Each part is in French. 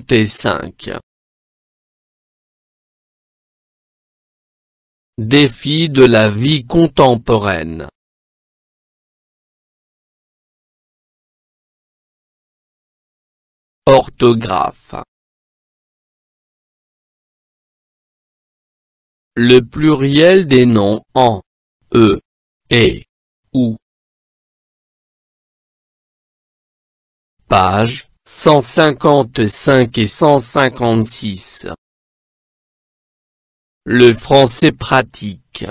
55. Défis de la vie contemporaine. Orthographe. Le pluriel des noms en e, et, ou. Pages 155 et 156. Le français pratique.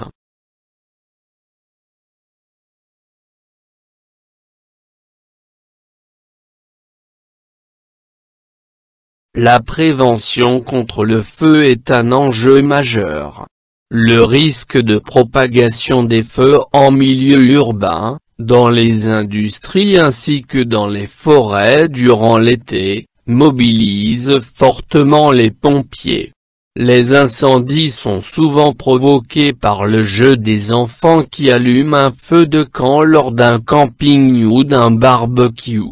La prévention contre le feu est un enjeu majeur. Le risque de propagation des feux en milieu urbain, dans les industries ainsi que dans les forêts durant l'été, mobilise fortement les pompiers. Les incendies sont souvent provoqués par le jeu des enfants qui allument un feu de camp lors d'un camping ou d'un barbecue.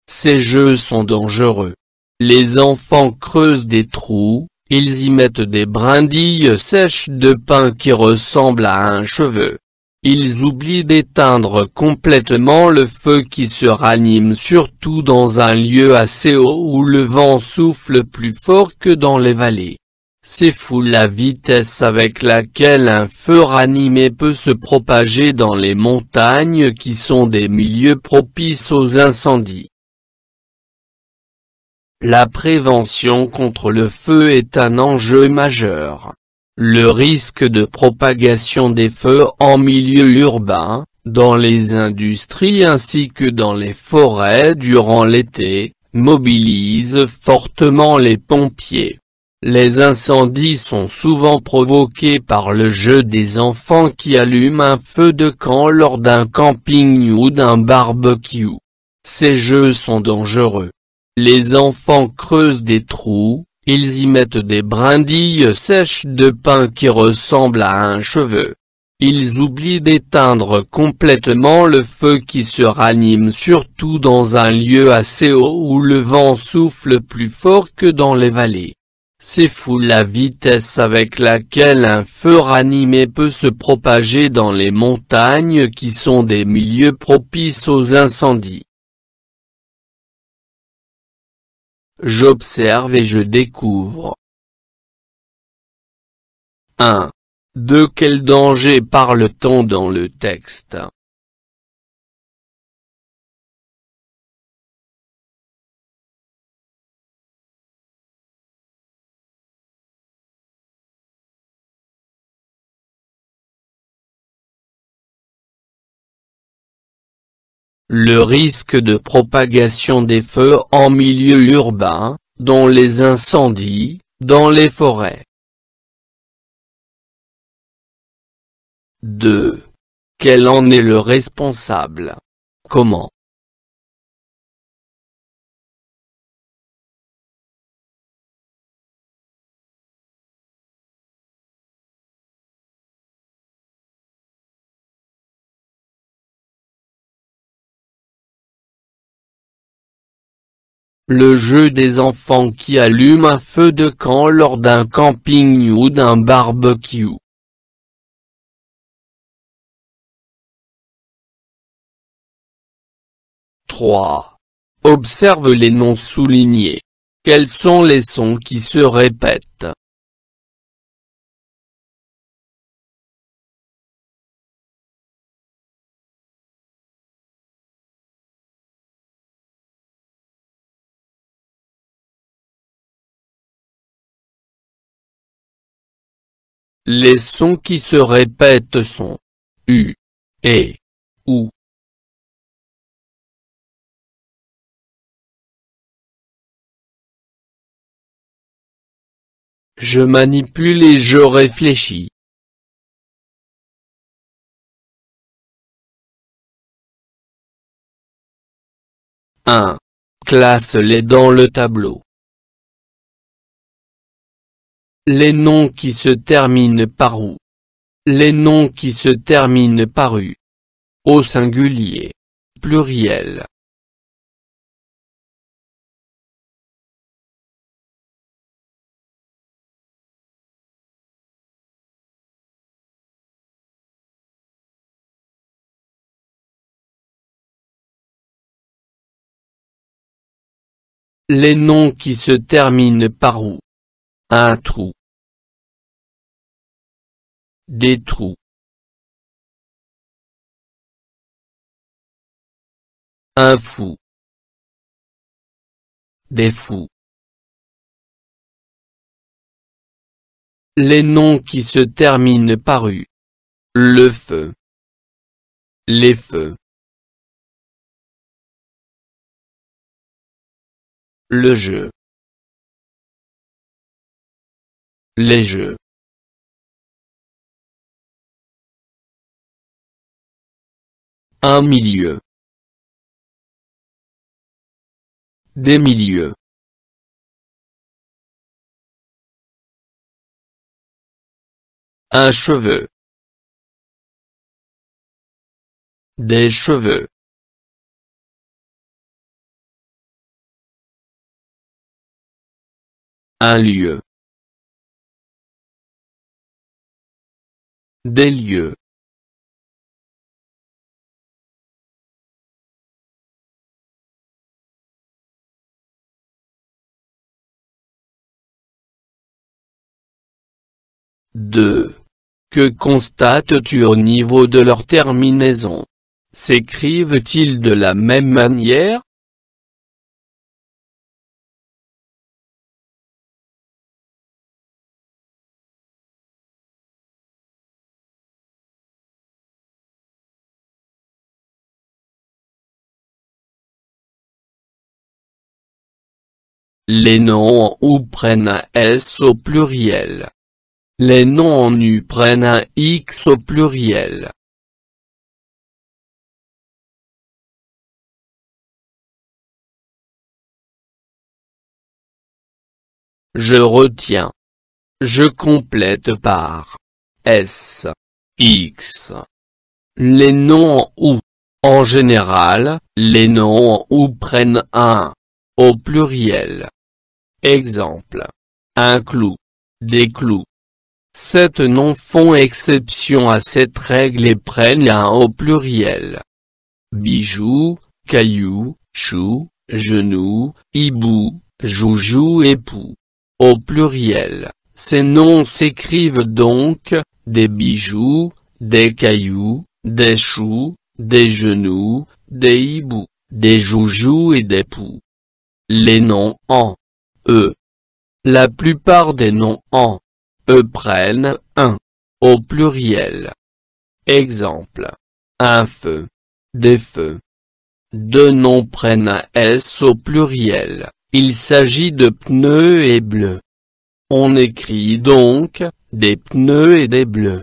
Ces jeux sont dangereux. Les enfants creusent des trous, ils y mettent des brindilles sèches de pain qui ressemblent à un cheveu. Ils oublient d'éteindre complètement le feu qui se ranime surtout dans un lieu assez haut où le vent souffle plus fort que dans les vallées. C'est fou la vitesse avec laquelle un feu ranimé peut se propager dans les montagnes qui sont des milieux propices aux incendies. La prévention contre le feu est un enjeu majeur. Le risque de propagation des feux en milieu urbain, dans les industries ainsi que dans les forêts durant l'été, mobilise fortement les pompiers. Les incendies sont souvent provoqués par le jeu des enfants qui allument un feu de camp lors d'un camping ou d'un barbecue. Ces jeux sont dangereux. Les enfants creusent des trous, ils y mettent des brindilles sèches de pain qui ressemblent à un cheveu. Ils oublient d'éteindre complètement le feu qui se ranime surtout dans un lieu assez haut où le vent souffle plus fort que dans les vallées. C'est fou la vitesse avec laquelle un feu ranimé peut se propager dans les montagnes qui sont des milieux propices aux incendies. J'observe et je découvre. 1. De quel danger parle-t-on dans le texte? Le risque de propagation des feux en milieu urbain, dont les incendies, dans les forêts. 2. Quel en est le responsable? Comment? Le jeu des enfants qui allument un feu de camp lors d'un camping ou d'un barbecue. 3. Observe les noms soulignés. Quels sont les sons qui se répètent? Les sons qui se répètent sont U, et OU. Je manipule et je réfléchis. 1. Classe-les dans le tableau. Les noms qui se terminent par OU. Les noms qui se terminent par U. Au singulier. Pluriel. Les noms qui se terminent par OU. Un trou. Des trous. Un fou. Des fous. Les noms qui se terminent par U. Le feu. Les feux. Le jeu. Les jeux. Un milieu. Des milieux. Un cheveu. Des cheveux. Un lieu. Des lieux. Deux. Que constates-tu au niveau de leur terminaison? S'écrivent-ils de la même manière? Les noms en OU prennent un S au pluriel. Les noms en U prennent un X au pluriel. Je retiens. Je complète par S, X. Les noms en OU. En général, les noms en OU prennent un au pluriel. Exemple. Un clou. Des clous. Sept noms font exception à cette règle et prennent un au pluriel. Bijoux, caillou, chou, genou, hibou, joujou et pou. Au pluriel, ces noms s'écrivent donc, des bijoux, des cailloux, des choux, des genoux, des hiboux, des joujous et des poux. Les noms en E. La plupart des noms en E prennent un au pluriel. Exemple. Un feu. Des feux. Deux noms prennent un S au pluriel. Il s'agit de pneus et bleus. On écrit donc des pneus et des bleus.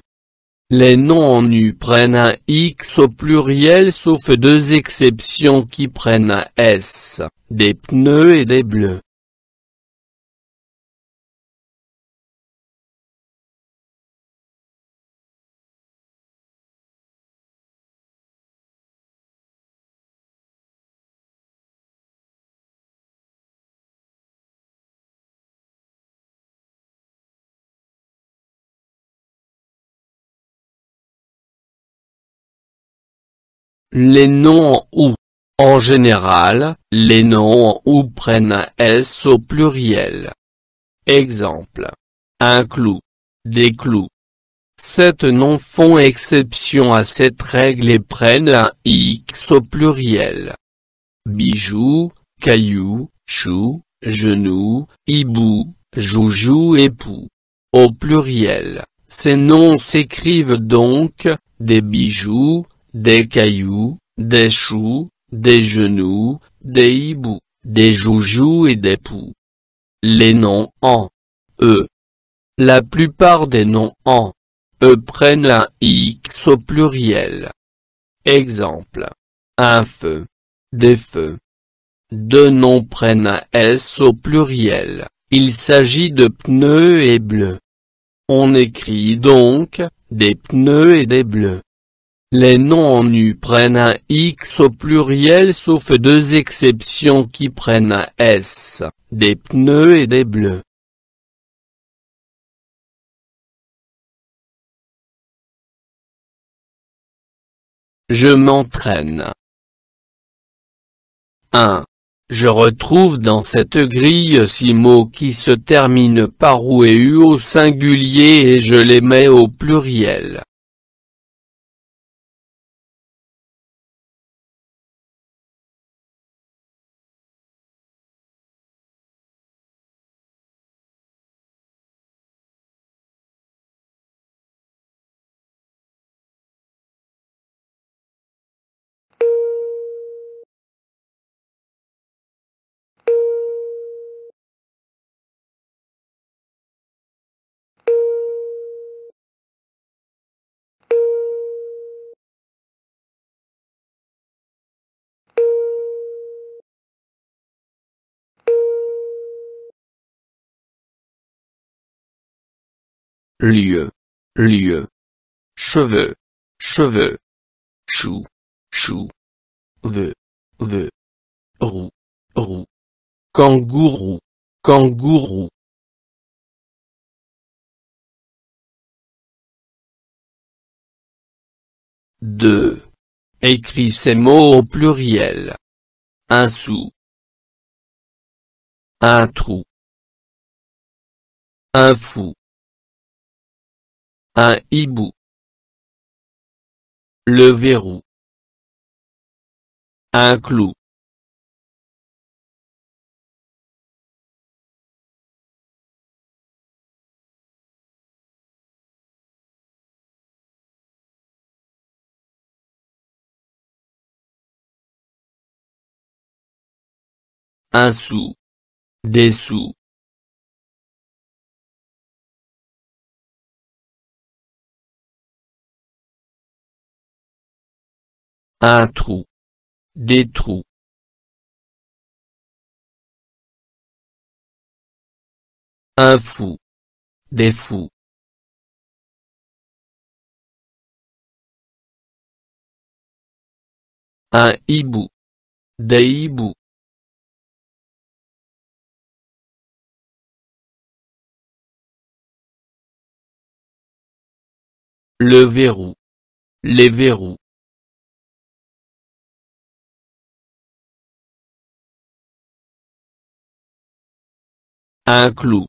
Les noms en U prennent un X au pluriel sauf deux exceptions qui prennent un S, des pneus et des bleus. Les noms en OU. En général, les noms en OU prennent un S au pluriel. Exemple. Un clou. Des clous. Sept noms font exception à cette règle et prennent un X au pluriel. Bijoux, caillou, chou, genou, hibou, joujou et pou. Au pluriel, ces noms s'écrivent donc, des bijoux, des cailloux, des choux, des genoux, des hiboux, des joujous et des poux. Les noms en E. La plupart des noms en E prennent un X au pluriel. Exemple. Un feu. Des feux. Deux noms prennent un S au pluriel. Il s'agit de pneus et bleus. On écrit donc des pneus et des bleus. Les noms en U prennent un X au pluriel sauf deux exceptions qui prennent un S, des pneus et des bleus. Je m'entraîne. 1. Je retrouve dans cette grille 6 mots qui se terminent par ou et u au singulier et je les mets au pluriel. Lieu, lieu. Cheveux, cheveux. Chou, chou. Veux, veux. Roux, roux. Kangourou, kangourou. 2. Écris ces mots au pluriel. Un sou. Un trou. Un fou. Un hibou. Le verrou. Un clou. Un sou. Des sous. Un trou. Des trous. Un fou. Des fous. Un hibou. Des hiboux. Le verrou. Les verrous. Un clou.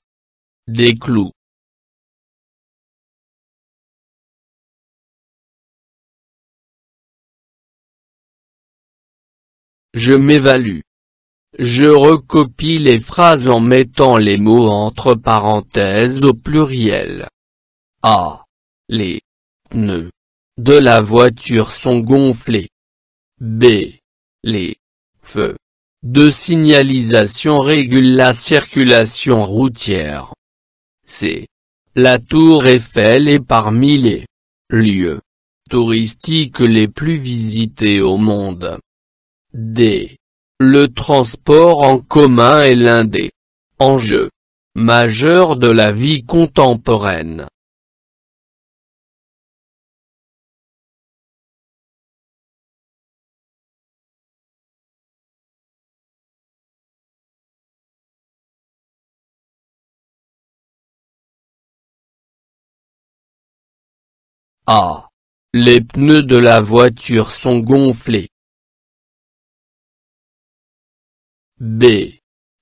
Des clous. Je m'évalue. Je recopie les phrases en mettant les mots entre parenthèses au pluriel. A. Les pneus de la voiture sont gonflés. B. Les feux de signalisation régulent la circulation routière. C. La tour Eiffel est parmi les lieux touristiques les plus visités au monde. D. Le transport en commun est l'un des enjeux majeurs de la vie contemporaine. A. Les pneus de la voiture sont gonflés. B.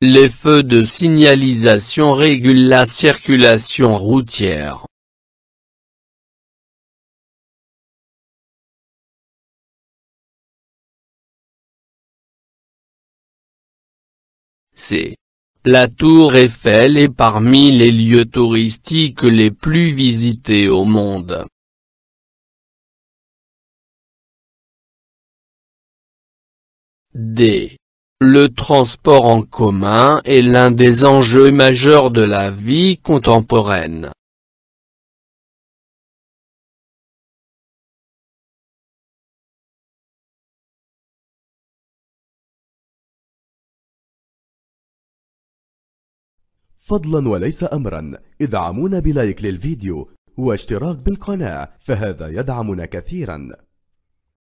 Les feux de signalisation régulent la circulation routière. C. La tour Eiffel est parmi les lieux touristiques les plus visités au monde. D. Le transport en commun est l'un des enjeux majeurs de la vie contemporaine. فضلا وليس أمرا ادعمونا بلايك للفيديو واشتراك بالقناة، فهذا يدعمنا كثيرا.